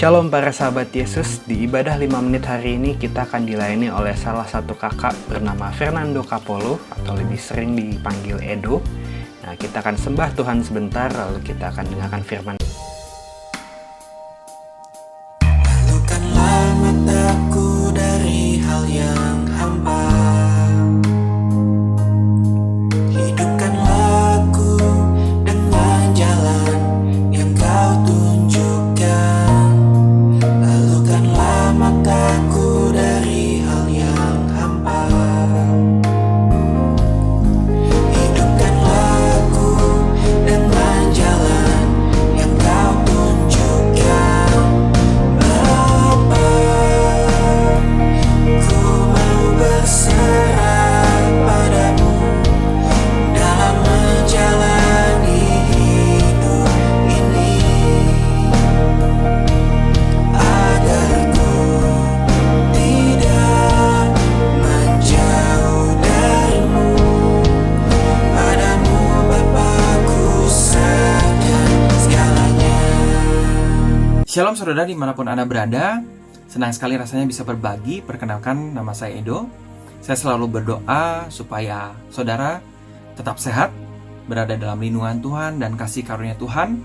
Shalom para sahabat Yesus, di ibadah 5 menit hari ini kita akan dilayani oleh salah satu kakak bernama Fernando Capolo atau lebih sering dipanggil Edo. Nah, kita akan sembah Tuhan sebentar lalu kita akan dengarkan firman. Lakukanlah mataku dari hal yang hamba, hidupkanlah aku dengan jalan yang kau tunjukkan. Lakukanlah mataku dari hal yang hamba, hidupkanlah aku dengan jalan yang kau tunjukkan. Bapa, ku mau berserah padamu dalam menjalani hidup ini, agar ku tidak menjauh darimu. Padamu Bapa ku serahkan segalanya. Shalom saudara dimanapun Anda berada, senang sekali rasanya bisa berbagi. Perkenalkan, nama saya Edo. Saya selalu berdoa supaya saudara tetap sehat, berada dalam lindungan Tuhan dan kasih karunia Tuhan.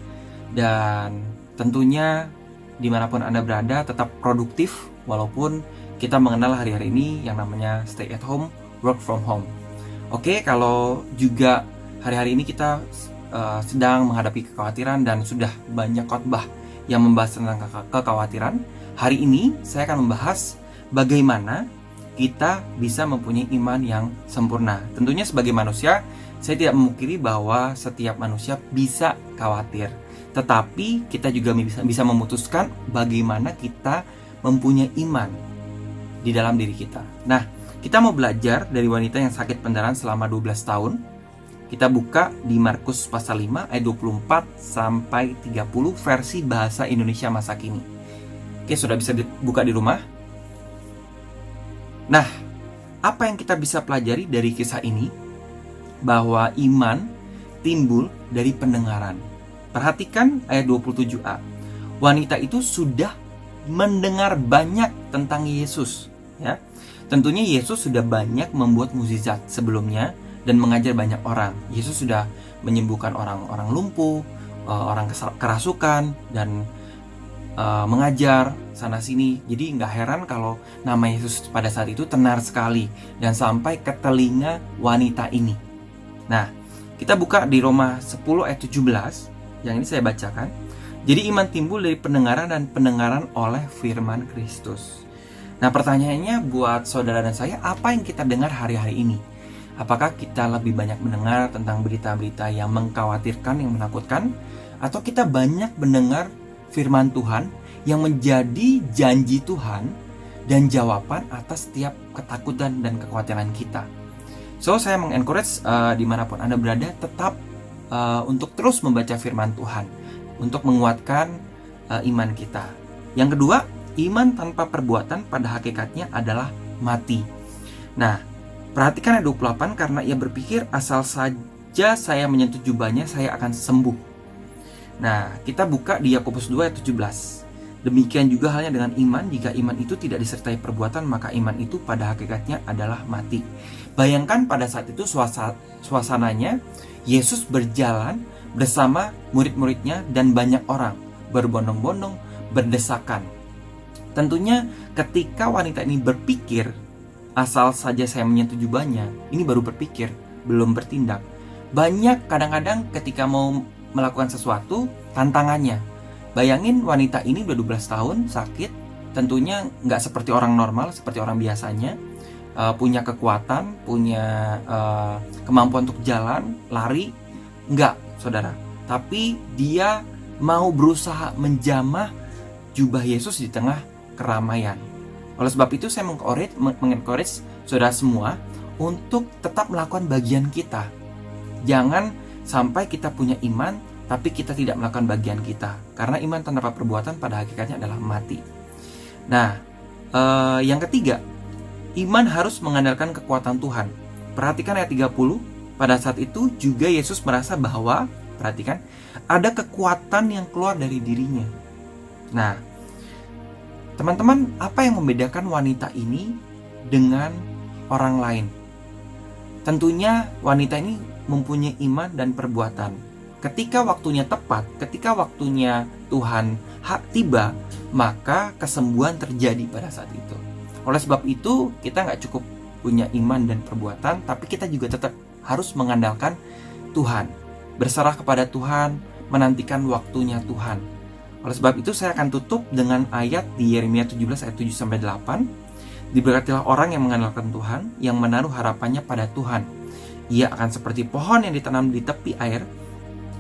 Dan tentunya dimanapun Anda berada tetap produktif, walaupun kita mengenal hari-hari ini yang namanya stay at home, work from home. Oke, kalau juga hari-hari ini kita sedang menghadapi kekhawatiran dan sudah banyak khotbah yang membahas tentang kekhawatiran. Hari ini saya akan membahas bagaimana kita bisa mempunyai iman yang sempurna. Tentunya sebagai manusia, saya tidak memungkiri bahwa setiap manusia bisa khawatir. Tetapi kita juga bisa memutuskan bagaimana kita mempunyai iman di dalam diri kita. Nah, kita mau belajar dari wanita yang sakit pendarahan selama 12 tahun. Kita buka di Markus pasal 5 ayat 24 sampai 30 versi bahasa Indonesia masa kini. Oke, sudah bisa dibuka di rumah. Nah, apa yang kita bisa pelajari dari kisah ini? Bahwa iman timbul dari pendengaran. Perhatikan ayat 27a. Wanita itu sudah mendengar banyak tentang Yesus, ya. Tentunya Yesus sudah banyak membuat mukjizat sebelumnya dan mengajar banyak orang. Yesus sudah menyembuhkan orang-orang lumpuh, orang kerasukan, dan mengajar sana-sini. Jadi nggak heran kalau nama Yesus pada saat itu tenar sekali dan sampai ke telinga wanita ini. Nah, kita buka di Roma 10 ayat 17, yang ini saya bacakan. Jadi iman timbul dari pendengaran dan pendengaran oleh firman Kristus. Nah, pertanyaannya buat saudara dan saya, apa yang kita dengar hari-hari ini? Apakah kita lebih banyak mendengar tentang berita-berita yang mengkhawatirkan, yang menakutkan? Atau kita banyak mendengar firman Tuhan yang menjadi janji Tuhan dan jawaban atas setiap ketakutan dan kekhawatiran kita? So, saya mengencourage dimanapun Anda berada, tetap untuk terus membaca firman Tuhan, untuk menguatkan iman kita. Yang kedua, iman tanpa perbuatan pada hakikatnya adalah mati. Nah, perhatikan ayat 28, karena ia berpikir asal saja saya menyentuh jubahnya saya akan sembuh. Nah, kita buka di Yakobus 2 ayat 17. Demikian juga halnya dengan iman, jika iman itu tidak disertai perbuatan, maka iman itu pada hakikatnya adalah mati. Bayangkan pada saat itu suasananya, Yesus berjalan bersama murid-muridnya dan banyak orang berbondong-bondong, berdesakan. Tentunya ketika wanita ini berpikir, asal saja saya menyentuh jubahnya, ini baru berpikir, belum bertindak. Banyak kadang-kadang ketika mau melakukan sesuatu, tantangannya. Bayangin wanita ini udah 12 tahun sakit, tentunya nggak seperti orang normal, seperti orang biasanya. Punya kekuatan, punya kemampuan untuk jalan, lari, nggak saudara. Tapi dia mau berusaha menjamah jubah Yesus di tengah keramaian. Oleh sebab itu saya mengencourage saudara semua untuk tetap melakukan bagian kita. Jangan sampai kita punya iman tapi kita tidak melakukan bagian kita. Karena iman tanpa perbuatan pada hakikatnya adalah mati. Nah, yang ketiga, iman harus mengandalkan kekuatan Tuhan. Perhatikan ayat 30. Pada saat itu juga Yesus merasa bahwa, perhatikan, ada kekuatan yang keluar dari dirinya. Nah, Teman-teman, apa yang membedakan wanita ini dengan orang lain? Tentunya wanita ini mempunyai iman dan perbuatan. Ketika waktunya tepat, ketika waktunya Tuhan tiba, maka kesembuhan terjadi pada saat itu. Oleh sebab itu, kita nggak cukup punya iman dan perbuatan, tapi kita juga tetap harus mengandalkan Tuhan. Berserah kepada Tuhan, menantikan waktunya Tuhan. Oleh sebab itu saya akan tutup dengan ayat di Yeremia 17 ayat 7-8. Diberkatilah orang yang mengandalkan Tuhan, yang menaruh harapannya pada Tuhan. Ia akan seperti pohon yang ditanam di tepi air,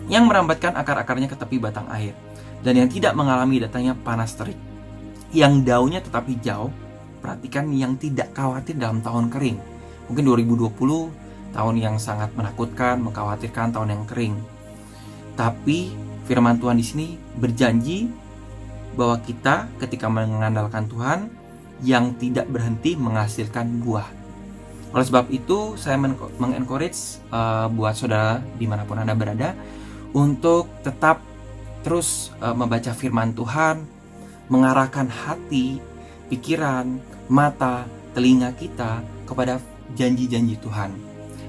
yang merambatkan akar-akarnya ke tepi batang air, dan yang tidak mengalami datangnya panas terik, yang daunnya tetap hijau. Perhatikan, yang tidak khawatir dalam tahun kering. Mungkin 2020 tahun yang sangat menakutkan, mengkhawatirkan, tahun yang kering. Tapi firman Tuhan di sini berjanji bahwa kita ketika mengandalkan Tuhan yang tidak berhenti menghasilkan buah. Oleh sebab itu saya mengencourage buat saudara dimanapun Anda berada untuk tetap terus membaca firman Tuhan, mengarahkan hati, pikiran, mata, telinga kita kepada janji-janji Tuhan.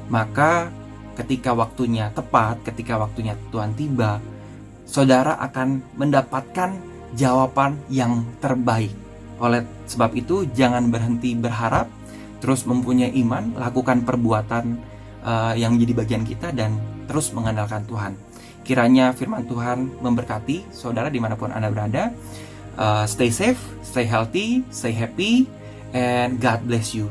Maka ketika waktunya tepat, ketika waktunya Tuhan tiba, saudara akan mendapatkan jawaban yang terbaik. Oleh sebab itu, jangan berhenti berharap, terus mempunyai iman, lakukan perbuatan yang menjadi bagian kita, dan terus mengandalkan Tuhan. Kiranya firman Tuhan memberkati saudara dimanapun Anda berada. Stay safe, stay healthy, stay happy, and God bless you.